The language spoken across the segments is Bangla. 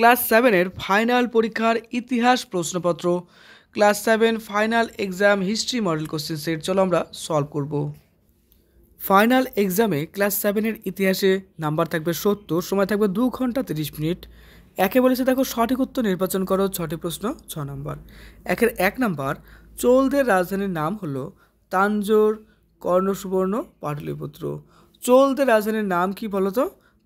ক্লাস 7-এর ফাইনাল পরীক্ষার ইতিহাস প্রশ্নপত্র, class 7 final exam history model question set চলো আমরা সলভ করব। ফাইনাল এক্সামে ক্লাস 7-এর ইতিহাসে নাম্বার থাকবে 70, সময় থাকবে 2 ঘন্টা 30 মিনিট। একে বলেছে দেখো সঠিক উত্তর নির্বাচন করো, 6টি প্রশ্ন 6 নাম্বার। একের 1 নাম্বার, চোলদের রাজধানীর নাম হলো তাঞ্জোর, কর্ণসুবর্ণ, পাটলিপুত্র। চোলদের রাজধানীর নাম কি বলতো?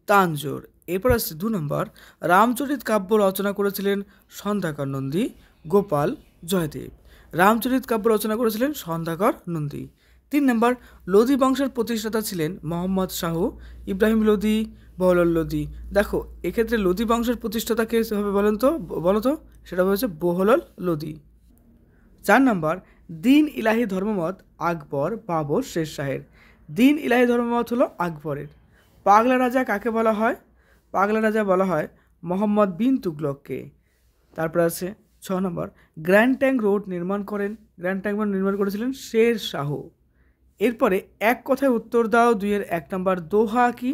তাঞ্জোর। এরপর আসছে 2 নম্বর, রামচরিত কাব্য রচনা করেছিলেন সন্ধ্যাকর নন্দী, গোপাল, জয়দেব। রামচরিত কাব্য রচনা করেছিলেন সন্ধ্যাকর নন্দী। 3 নম্বর, লোধি বংশের প্রতিষ্ঠাতা ছিলেন মোহাম্মদ শাহ, ইব্রাহিম লোধি, বহলল লোধি। দেখো এক্ষেত্রে লোধি বংশের প্রতিষ্ঠাতা কে হবে বলো তো সেটা হচ্ছে বহলল লোধি। 4 নম্বর, দিন ইলাহি ধর্মমত আকবর, বাবর, শের শাহের। দিন ইলাহি ধর্মমত হলো আকবরের। পাগলা রাজা কাকে বলা হয়? পাগলা রাজা বলা হয় মোহাম্মদ বিন তুগলককে। তারপর আছে 6 নম্বর, গ্র্যান্ড ট্যাঙ্ক রোড নির্মাণ করেছিলেন শের শাহ। এরপরে এক কথায় উত্তর দাও 2-এর 1 নম্বর, দোহা কি?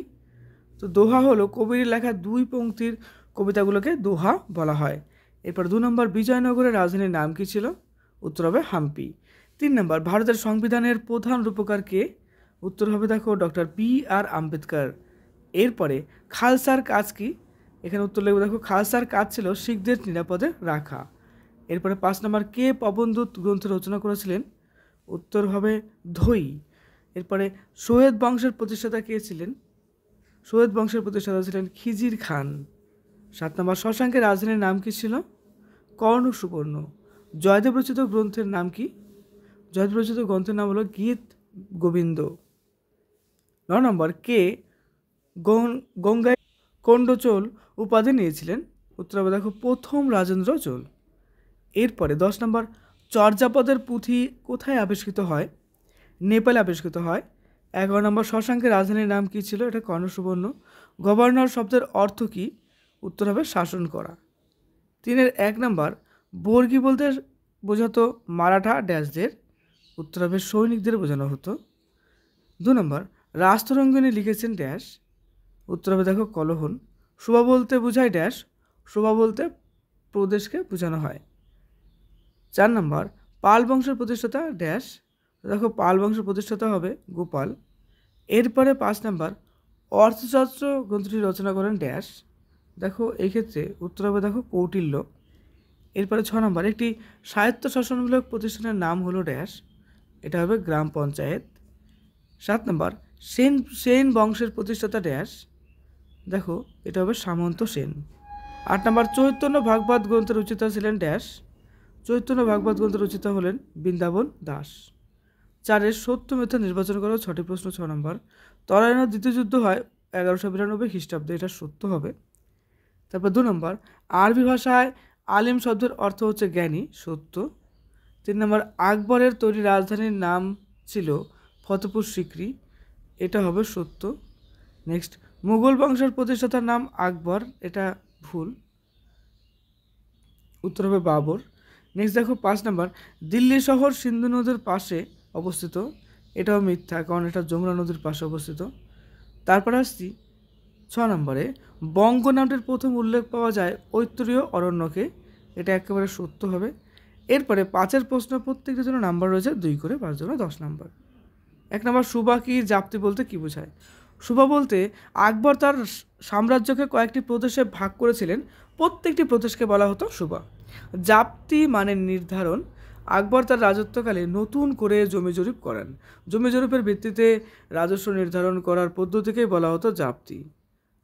তো দোহা হলো কবির লেখা 2 পংক্তির কবিতাগুলোকে দোহা বলা হয়। এরপর 2 নম্বর, বিজয়নগরের রাজধানীর নাম কি ছিল? উত্তর হবে হাম্পি। 3 নম্বর, ভারতের সংবিধানের প্রধান রূপকার কে? উত্তর হবে দেখো ডক্টর বি.আর. আম্বেদকর। এরপরে খালসার কাজ কি? এখানে উত্তর লিখবে দেখো খালসার কাজ ছিল শিখদের নিরাপদে রাখা। এরপরে 5 নম্বর, কে প্রবন্ধ গ্রন্থ রচনা করেছিলেন? উত্তর হবে ধৈ। এরপরে সৈয়দ বংশের প্রতিষ্ঠাতা কে ছিলেন? সৈয়দ বংশের প্রতিষ্ঠাতা ছিলেন খিজির খান। 7 নম্বর, শশাঙ্কের রাজধানীর নাম কি ছিল? কর্ণসুবর্ণ। জয়দেব রচিত গ্রন্থের নাম কি? জয়দেব রচিত গ্রন্থের নাম হলো গীত গোবিন্দ। 9 নম্বর, কে গঙ্গায় কণ্ডচোল উপাধি নিয়েছিলেন? উত্তর হবে দেখো প্রথম রাজেন্দ্র চোল। এরপরে 10 নম্বর, চর্যাপদের পুঁথি কোথায় আবিষ্কৃত হয়? নেপালে আবিষ্কৃত হয়। 11 নম্বর, শশাঙ্কের রাজধানীর নাম কি ছিল? এটা কর্ণসুবর্ণ। গভর্নর শব্দের অর্থ কি? উত্তর হবে শাসন করা। 3-এর 1 নম্বর, বর্গী বলতে বোঝাতো মারাঠা ড্যাশদের। উত্তর হবে সৈনিকদের বোঝানো হতো। 2 নম্বর, রাস্তরঙ্গিনী লিখেছেন ড্যাশ। উত্তর হবে দেখো কলহন। শোভা বলতে বোঝায় ড্যাশ। শোভা বলতে প্রদেশকে বোঝানো হয়। 4 নম্বর, পাল বংশের প্রতিষ্ঠাতা ড্যাশ। দেখো পাল বংশের প্রতিষ্ঠাতা হবে গোপাল। এরপরে 5 নম্বর, অর্থশাস্ত্র গ্রন্থটি রচনা করেন ড্যাশ। দেখো এই ক্ষেত্রে উত্তর হবে দেখো কৌটিল্য। এরপরে 6 নম্বর, একটি স্বায়ত্তশাসনমূলক প্রতিষ্ঠানের নাম হলো ড্যাশ। এটা হবে গ্রাম পঞ্চায়েত। 7 নম্বর, সেন বংশের প্রতিষ্ঠাতা ড্যাশ। দেখো এটা হবে সামন্ত সেন। 8 নম্বর, চৈতন্য ভাগবত গ্রন্থের রচিতা ছিলেন ড্যাশ। চৈতন্য ভাগবত গ্রন্থের রচিতা হলেন বৃন্দাবন দাস। 4-এর সত্য মিথ্যা নির্বাচন করো, 6টি প্রশ্ন 6 নম্বর। তরাইনের দ্বিতীয় যুদ্ধ হয় 1192 খ্রিস্টাব্দে, এটা সত্য হবে। তারপর 2 নম্বর, আরবি ভাষায় আলিম শব্দের অর্থ হচ্ছে জ্ঞানী, সত্য। 3 নম্বর, আকবরের তৈরি রাজধানীর নাম ছিল ফতেপুর সিক্রি, এটা হবে সত্য। নেক্সট, মুঘল বংশের প্রতিষ্ঠাতার নাম আকবর, এটা ভুল, উত্তর হবে বাবর। নেক্সট দেখো 5 নম্বর, দিল্লি শহর সিন্ধু নদীর পাশে অবস্থিত, এটাও মিথ্যা কারণ এটা যমুনা নদীর পাশে অবস্থিত। তারপর আসছি 6 নম্বরে, বঙ্গ নামটির প্রথম উল্লেখ পাওয়া যায় ঐত্তরীয় অরণ্যকে, এটা একেবারে সত্য হবে। এরপরে 5-এর প্রশ্ন প্রত্যেকটির জন্য নাম্বার রয়েছে 2 করে, 5 জন্য 10 নম্বর। 1 নম্বর, সুবা কি জাপ্তি বলতে কি বোঝায়? সুবা বলতে আকবর তার সাম্রাজ্যকে কয়েকটি প্রদেশে ভাগ করেছিলেন, প্রত্যেকটি প্রদেশকে বলা হতো সুবা। জাপ্তি মানে নির্ধারণ। আকবর তার রাজত্বকালে নতুন করে জমি জরিপ করেন, জমি জরিপের ভিত্তিতে রাজস্ব নির্ধারণ করার পদ্ধতিকেই বলা হতো জাপ্তি।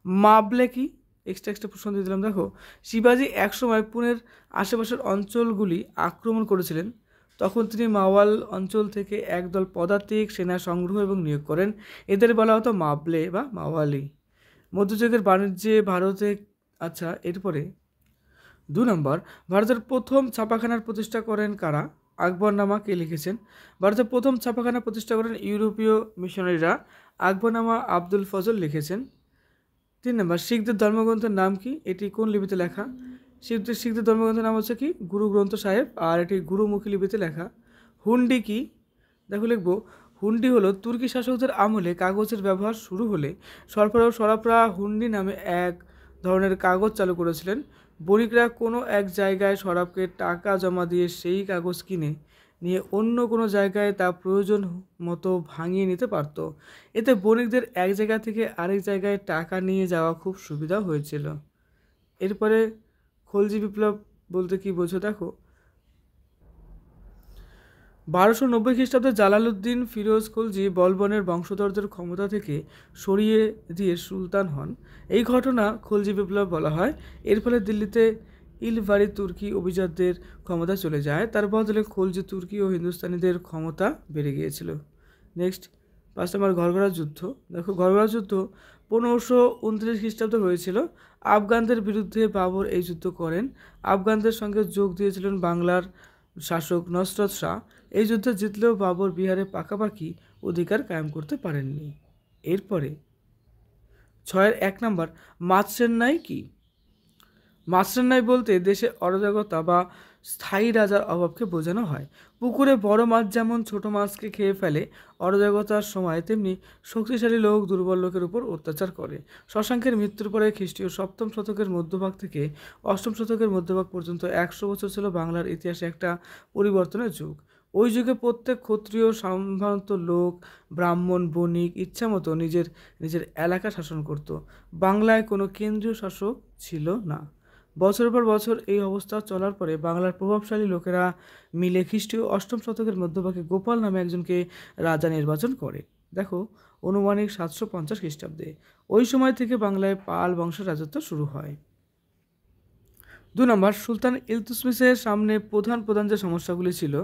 মাবলে কি? এক্সট্রা প্রশ্ন দিয়ে দিলাম। দেখো শিবাজি একসময় পুনের আশেপাশের অঞ্চলগুলি আক্রমণ করেছিলেন, তখন তিনি মাওয়াল অঞ্চল থেকে একদল পদাতিক সেনা সংগ্রহ এবং নিয়োগ করেন, এদের বলা হতো মাবলে বা মাওয়ালি। মধ্যযুগের বাণিজ্যে ভারতে। আচ্ছা, এরপরে 2 নম্বর, ভারতের প্রথম ছাপাখানার প্রতিষ্ঠা করেন কারা? আকবরনামা কে লিখেছেন? ভারতের প্রথম ছাপাখানা প্রতিষ্ঠা করেন ইউরোপীয় মিশনারিরা, আকবরনামা আব্দুল ফজল লিখেছেন। 3 নম্বর, শিখদের ধর্মগ্রন্থের নাম কি? এটি কোন লিপিতে লেখা? শিখদের ধর্মগ্রন্থের নাম হচ্ছে কি গুরু গ্রন্থ সাহেব, আর এটি গুরুমুখী লিপিতে লেখা। হুন্ডি কি? দেখো লিখবো, হুন্ডি হলো তুর্কি শাসকদের আমলে কাগজের ব্যবহার শুরু হলে সরবরাহ হুন্ডি নামে এক ধরনের কাগজ চালু করেছিলেন। বণিকরা কোনো এক জায়গায় সরাবকে টাকা জমা দিয়ে সেই কাগজ কিনে নিয়ে অন্য কোনো জায়গায় তা প্রয়োজন মতো ভাঙিয়ে নিতে পারত। এতে বণিকদের এক জায়গা থেকে আরেক জায়গায় টাকা নিয়ে যাওয়া খুব সুবিধা হয়েছিল। এরপরে খলজি বিপ্লব বলতে কি বোঝো দেখো। 1290 খ্রিস্টাব্দে জালালউদ্দিন ফিরোজ খলজি বলবনের বংশধরদের ক্ষমতা থেকে সরিয়ে দিয়ে সুলতান হন। এই ঘটনা খলজি বিপ্লব বলা হয়। এর ফলে দিল্লিতে ইলবারি তুর্কি অভিজাতদের ক্ষমতা চলে যায়, তার বদলে খলজি তুর্কি ও হিন্দুস্তানিদের ক্ষমতা বেড়ে গিয়েছিল। নেক্সট 5 নম্বর ঘরঘরা যুদ্ধ। দেখো, ঘরঘরা যুদ্ধ 1529 খ্রিস্টাব্দে হয়েছিল। আফগানদের বিরুদ্ধে বাবর এই যুদ্ধ করেন। আফগানদের সঙ্গে যোগ দিয়েছিলেন বাংলার শাসক নসরত শাহ। এই যুদ্ধে জিতলেও বাবর বিহারে পাকাপাকি অধিকার কায়েম করতে পারেননি। এরপরে 6-1 নম্বর মাৎসেন্নাই কি? মাছরান্নাই বলতে দেশে অরাজকতা বা স্থায়ী রাজার অভাবকে বোঝানো হয়। পুকুরে বড় মাছ যেমন ছোট মাছকে খেয়ে ফেলে, অরাজকতার সময় তেমনি শক্তিশালী লোক দুর্বল লোকের উপর অত্যাচার করে। শশাঙ্কের মৃত্যুর পরে খ্রিস্টীয় 7ম শতকের মধ্যভাগ থেকে 8ম শতকের মধ্যভাগ পর্যন্ত 100 বছর ছিল বাংলার ইতিহাসে একটা পরিবর্তনের যুগ। ওই যুগে প্রত্যেক ক্ষত্রিয় সম্ভ্রান্ত লোক, ব্রাহ্মণ, বণিক ইচ্ছামতো নিজের নিজের এলাকা শাসন করত। বাংলায় কোনো কেন্দ্রীয় শাসক ছিল না। বছরের পর বছর এই অবস্থা চলার পরে বাংলার প্রভাবশালী লোকেরা মিলে খ্রিস্টীয় 8ম শতকের মধ্যভাগে গোপাল নামে একজনকে রাজা নির্বাচন করে। দেখো, অনুমানিক 750 খ্রিস্টাব্দে। ওই সময় থেকে বাংলায় পাল বংশের রাজত্ব শুরু হয়। 2 নম্বর সুলতান ইলতুৎমিশের সামনে প্রধান প্রধান যে সমস্যাগুলি ছিল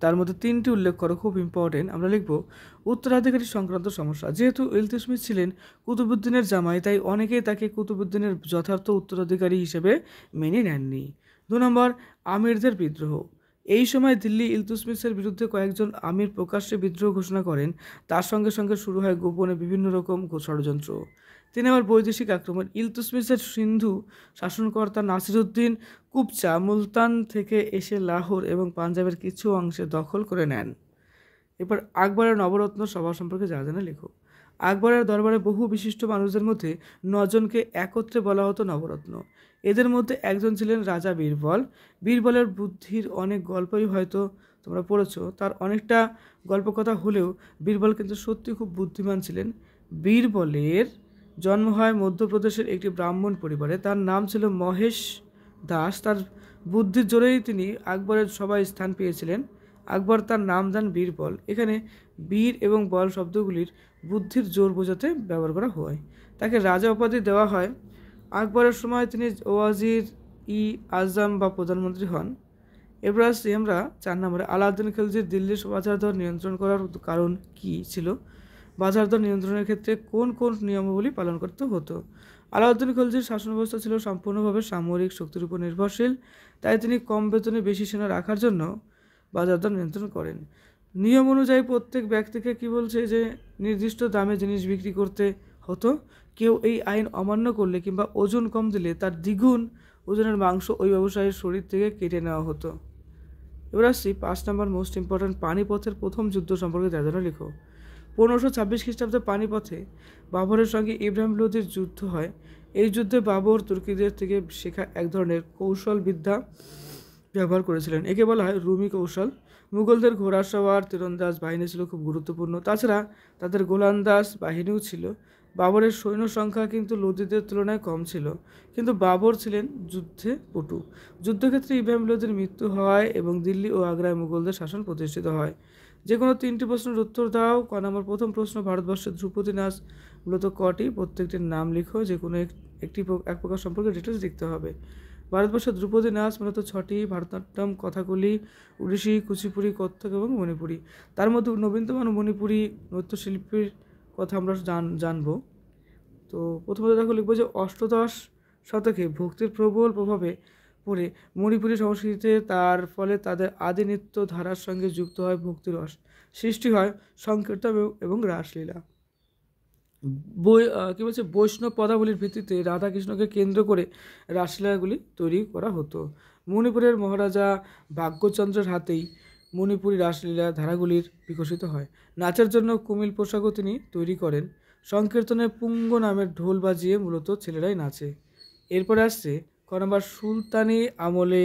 তার মধ্যে 3টি উল্লেখ করো, খুব ইম্পর্টেন্ট। আমরা লিখব উত্তরাধিকারী সংক্রান্ত সমস্যা। যেহেতু ইলতুৎমিশ ছিলেন কুতুবুদ্দিনের জামাই, তাই অনেকেই তাকে কুতুবুদ্দিনের যথার্থ উত্তরাধিকারী হিসেবে মেনে নেননি। 2 নম্বর আমিরদের বিদ্রোহ। এই সময় দিল্লি ইলতুৎমিশের বিরুদ্ধে কয়েকজন আমির প্রকাশ্যে বিদ্রোহ ঘোষণা করেন। তার সঙ্গে সঙ্গে শুরু হয় গোপনে বিভিন্ন রকম ষড়যন্ত্র। 3 নম্বর বৈদেশিক আক্রমণ। ইলতুৎমিশের সিন্ধু শাসনকর্তা নাসিরউদ্দিন কুবচা মুলতান থেকে এসে লাহোর এবং পাঞ্জাবের কিছু অংশে দখল করে নেন। এরপর আকবরের নবরত্ন সভা সম্পর্কে যা জানা লেখো। আকবরের দরবারে বহু বিশিষ্ট মানুষদের মধ্যে 9 জনকে একত্রে বলা হতো নবরত্ন। এদের মধ্যে একজন ছিলেন রাজা বীরবল। বীরবলের বুদ্ধির অনেক গল্পই হয়তো তোমরা পড়েছো। তার অনেকটা গল্পকথা হলেও বীরবল কিন্তু সত্যি খুব বুদ্ধিমান ছিলেন। বীরবলের জন্ম হয় মধ্যপ্রদেশের একটি ব্রাহ্মণ পরিবারে। তার নাম ছিল মহেশ দাস। তার বুদ্ধির জোরেই তিনি আকবরের সভায় স্থান পেয়েছিলেন। আকবর তার নাম দেন বীরবল। এখানে বীর এবং বল শব্দগুলির বুদ্ধির জোর বোঝাতে ব্যবহার করা হয়। তাকে রাজা উপাধি দেওয়া হয়। আকবরের সময় তিনি ওয়াজির-ই-আজম বা প্রধানমন্ত্রী হন। এবার আসছি আমরা 4 নম্বরে আলাউদ্দিন খিলজির দিল্লির বাজার দর নিয়ন্ত্রণ করার কারণ কি ছিল? বাজার দর নিয়ন্ত্রণের ক্ষেত্রে কোন কোন নিয়মাবলী পালন করতে হতো? আলাউদ্দিন খলজির শাসন ব্যবস্থা ছিল সম্পূর্ণভাবে সামরিক শক্তির উপর নির্ভরশীল, তাই তিনি কম বেতনে বেশি সেনা রাখার জন্য বাজার দর নিয়ন্ত্রণ করেন। নিয়ম অনুযায়ী প্রত্যেক ব্যক্তিকে কি বলছে যে নির্দিষ্ট দামে জিনিস বিক্রি করতে হতো। কেউ এই আইন অমান্য করলে কিংবা ওজন কম দিলে তার দ্বিগুণ ওজনের মাংস ওই ব্যবসায়ীর শরীর থেকে কেটে নেওয়া হতো। এবার আসছি 5 নম্বর মোস্ট ইম্পর্ট্যান্ট পানিপথের প্রথম যুদ্ধ সম্পর্কে জানানো লিখো। 1526 খ্রিস্টাব্দে পানিপথে বাবরের সঙ্গে ইব্রাহিম লোদির যুদ্ধ হয়। এই যুদ্ধে বাবর তুর্কিদের থেকে শেখা এক ধরনের কৌশল বিদ্যা ব্যবহার করেছিলেন। একে বলা হয় রুমি কৌশল। মুঘলদের ঘোড়াসওয়ার তীরন্দাজ বাহিনী ছিল খুব গুরুত্বপূর্ণ। তাছাড়া তাদের গোলন্দাজ বাহিনীও ছিল। বাবরের সৈন্য সংখ্যা কিন্তু লোদিদের তুলনায় কম ছিল, কিন্তু বাবর ছিলেন যুদ্ধে পটু। যুদ্ধক্ষেত্রে ইব্রাহিম লোদির মৃত্যু হয় এবং দিল্লি ও আগ্রায় মুঘলদের শাসন প্রতিষ্ঠিত হয়। যে কোনো 3টি প্রশ্নের উত্তর দাও। ক নম্বর প্রথম প্রশ্ন, ভারতবর্ষের ধ্রুপদী নাচ মূলত কটি? প্রত্যেকটির নাম লিখো। যে কোনো এক প্রকার সম্পর্কে ডিটেলস লিখতে হবে। ভারতবর্ষের ধ্রুপদী নাচ মূলত 6টি: ভারতনাট্যম, কথাকলি, ওড়িশি, কুচিপুড়ি, কত্থক এবং মণিপুরি। তার মধ্যে নবীনতম মণিপুরি নৃত্যশিল্পীর কথা আমরা জানবো। তো প্রথমত দেখো লিখবো যে অষ্টাদশ শতকে ভক্তির প্রবল প্রভাবে পড়ে মণিপুরি সংস্কৃতিতে তার ফলে তাদের আদি নৃত্য ধারার সঙ্গে যুক্ত হয় ভক্তিরস। সৃষ্টি হয় সংকীর্তন এবং রাসলীলা। বৈষ্ণব পদাবলীর ভিত্তিতে রাধাকৃষ্ণকে কেন্দ্র করে রাসলীলাগুলি তৈরি করা হতো। মণিপুরের মহারাজা ভাগ্যচন্দ্রের হাতেই মণিপুরি রাসলীলা ধারাগুলির বিকশিত হয়। নাচের জন্য কুমিল পোশাকও তিনি তৈরি করেন। সংকীর্তনে পুঙ্গ নামের ঢোল বাজিয়ে মূলত ছেলেরাই নাচে। এরপরে আসছে ক নম্বর, সুলতানি আমলে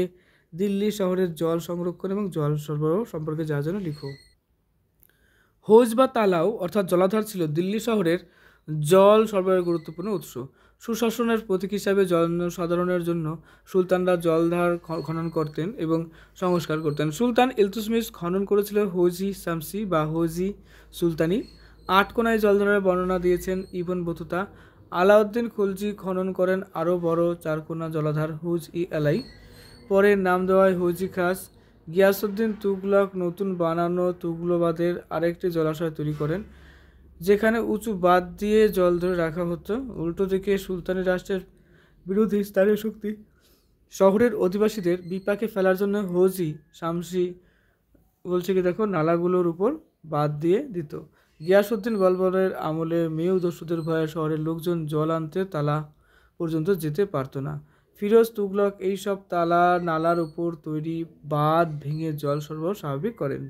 দিল্লি শহরের জল সংরক্ষণ এবং জল সরবরাহ সম্পর্কে যার জন্য লিখো। হৌজ বা তালাও অর্থাৎ জলাধার ছিল দিল্লি শহরের জল সরবরাহের গুরুত্বপূর্ণ উৎস। সুশাসনের প্রতীক হিসাবে জনসাধারণের জন্য সুলতানরা জলধার খনন করতেন এবং সংস্কার করতেন। সুলতান ইলতুৎমিশ খনন করেছিল হৌজি শামসি বা হৌজি সুলতানি। আটকোনায় জলধারের বর্ণনা দিয়েছেন ইবন বতুতা। আলাউদ্দিন খলজি খনন করেন আরও বড় চারকোনা জলাধার হুজ ই আলাই, পরে নাম দেওয়া হয় হৌজি খাস। গিয়াসউদ্দিন তুগলক নতুন বানানো তুগলবাদের আরেকটি জলাশয় তৈরি করেন, যেখানে উঁচু বাঁধ দিয়ে জল ধরে রাখা হতো। উল্টো দিকে সুলতানি রাষ্ট্রের বিরোধী স্থানীয় শক্তি শহরের অধিবাসীদের বিপাকে ফেলার জন্য হৌজি শামসি বলছে কি দেখো নালাগুলোর উপর বাঁধ দিয়ে দিত। গিয়াসউদ্দিন বলবনের আমলে মেয় দস্যুদের ভয়ে শহরের লোকজন জল আনতে তালা পর্যন্ত যেতে পারত না। ফিরোজ তুগলক এইসব তালা নালার উপর তৈরি বাঁধ ভেঙে জল সরবরাহ স্বাভাবিক করেন।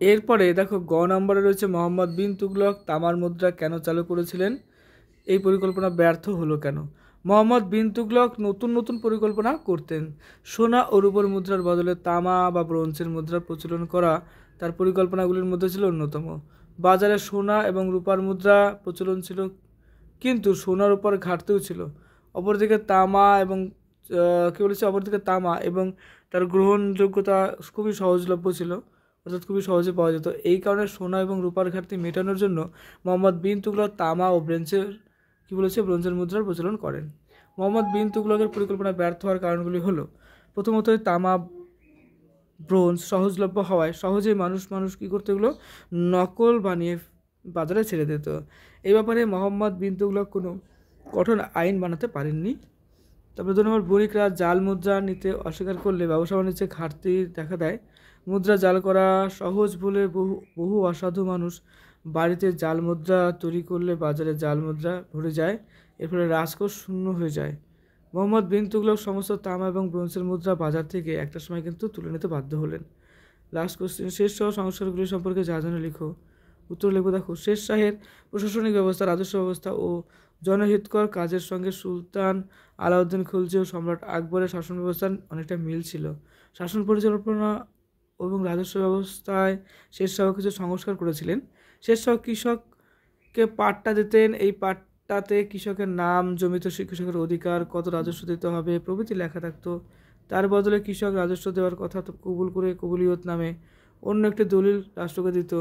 এরপরে দেখো গ নম্বরে রয়েছে মোহাম্মদ বিন তুগলক তামার মুদ্রা কেন চালু করেছিলেন, এই পরিকল্পনা ব্যর্থ হলো কেন? মোহাম্মদ বিন তুগলক নতুন নতুন পরিকল্পনা করতেন। সোনা ও রূপোর মুদ্রার বদলে তামা বা ব্রোঞ্জের মুদ্রার প্রচলন করা তার পরিকল্পনাগুলির মধ্যে ছিল অন্যতম। বাজারে সোনা এবং রূপার মুদ্রা প্রচলন ছিল, কিন্তু সোনার উপর ঘাটতিও ছিল। অপরদিকে তামা এবং অপরদিকে তামা এবং তার গ্রহণযোগ্যতা খুবই সহজলভ্য ছিল, অর্থাৎ খুবই সহজে পাওয়া যেত। এই কারণে সোনা এবং রূপার ঘাটতি মেটানোর জন্য মোহাম্মদ বিন তুগলক তামা ও ব্রোঞ্জের মুদ্রার প্রচলন করেন। মোহাম্মদ বিন তুগলকের পরিকল্পনা ব্যর্থ হওয়ার কারণগুলি হলো, প্রথমত তামা ব্রোঞ্জ সহজলভ্য হওয়ায় সহজেই মানুষ কী করতে, এগুলো নকল বানিয়ে বাজারে ছেড়ে দিত। এই ব্যাপারে মোহাম্মদ বিন তুগলক কোনো কঠোর আইন বানাতে পারেননি। তারপরে 2 নম্বর, বণিকরা জাল মুদ্রা নিতে অস্বীকার করলে ব্যবসা বাণিজ্যে ঘাটতি দেখা দেয়। মুদ্রা জাল করা সহজ বলে বহু অসাধু মানুষ বাড়িতে জাল মুদ্রা তৈরি করলে বাজারে জাল মুদ্রা ভরে যায়, এর ফলে রাজকোষ শূন্য হয়ে যায়। মোহাম্মদ বিন তুগলক সমস্ত তামা এবং ব্রোঞ্জের মুদ্রা বাজার থেকে একটা সময় কিন্তু তুলে নিতে বাধ্য হলেন। লাস্ট কোশ্চেন, শেষ শাহ সংস্কারগুলি সম্পর্কে যা জানা লিখো। উত্তর লিখো। দেখো, শেষ শাহের প্রশাসনিক ব্যবস্থা, রাজস্ব ব্যবস্থা ও জনহিতকর কাজের সঙ্গে সুলতান আলাউদ্দিন খলজি ও সম্রাট আকবরের শাসন ব্যবস্থার অনেকটা মিল ছিল। শাসন পরিচালনা এবং রাজস্ব ব্যবস্থায় শের শাহ কিছু সংস্কার করেছিলেন। শের শাহ কৃষককে পাট্টা দিতেন, এই পাট্টাতে কৃষকের নাম, জমিতে কৃষকের অধিকার, কত রাজস্ব দিতে হবে প্রভৃতি লেখা থাকতো। তার বদলে কৃষক রাজস্ব দেওয়ার কথা কবুল করে কবুলিয়ত নামে অন্য একটি দলিল রাষ্ট্রকে দিত।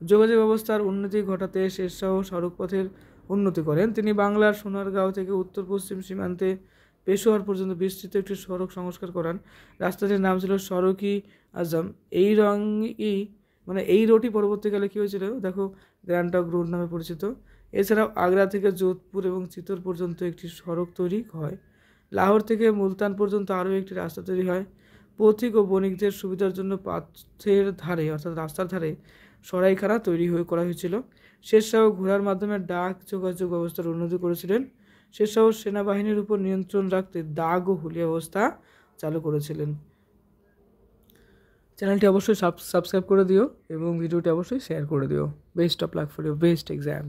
যোগাযোগ ব্যবস্থার উন্নতি ঘটাতে শের শাহ সড়ক পথের উন্নতি করেন। তিনি বাংলার সোনারগাঁও থেকে উত্তর পশ্চিম সীমান্তে পেশোয়ার পর্যন্ত বিস্তৃত একটি সড়ক সংস্কার করান। রাস্তাটির নাম ছিল সড়ক-ই আজম। এই রোডটি পরবর্তীকালে কী হয়েছিল, দেখো গ্র্যান্ড ট্রাঙ্ক রোড নামে পরিচিত। এছাড়াও আগ্রা থেকে যোধপুর এবং চিতোর পর্যন্ত একটি সড়ক তৈরি হয়। লাহোর থেকে মুলতান পর্যন্ত আরও একটি রাস্তা তৈরি হয়। পথিক ও বণিকদের সুবিধার জন্য পথের ধারে অর্থাৎ রাস্তার ধারে সরাইখানা করা হয়েছিল। শের শাহ ঘোড়ার মাধ্যমে ডাক যোগাযোগ ব্যবস্থার উন্নতি করেছিলেন। শের শাহ সেনাবাহিনীর উপর নিয়ন্ত্রণ রাখতে দাগ ও হুলিয়া ব্যবস্থা চালু করেছিলেন। চ্যানেলটি অবশ্যই সাবস্ক্রাইব করে দিও এবং ভিডিওটি অবশ্যই শেয়ার করে দিও। Best of luck for your best exam.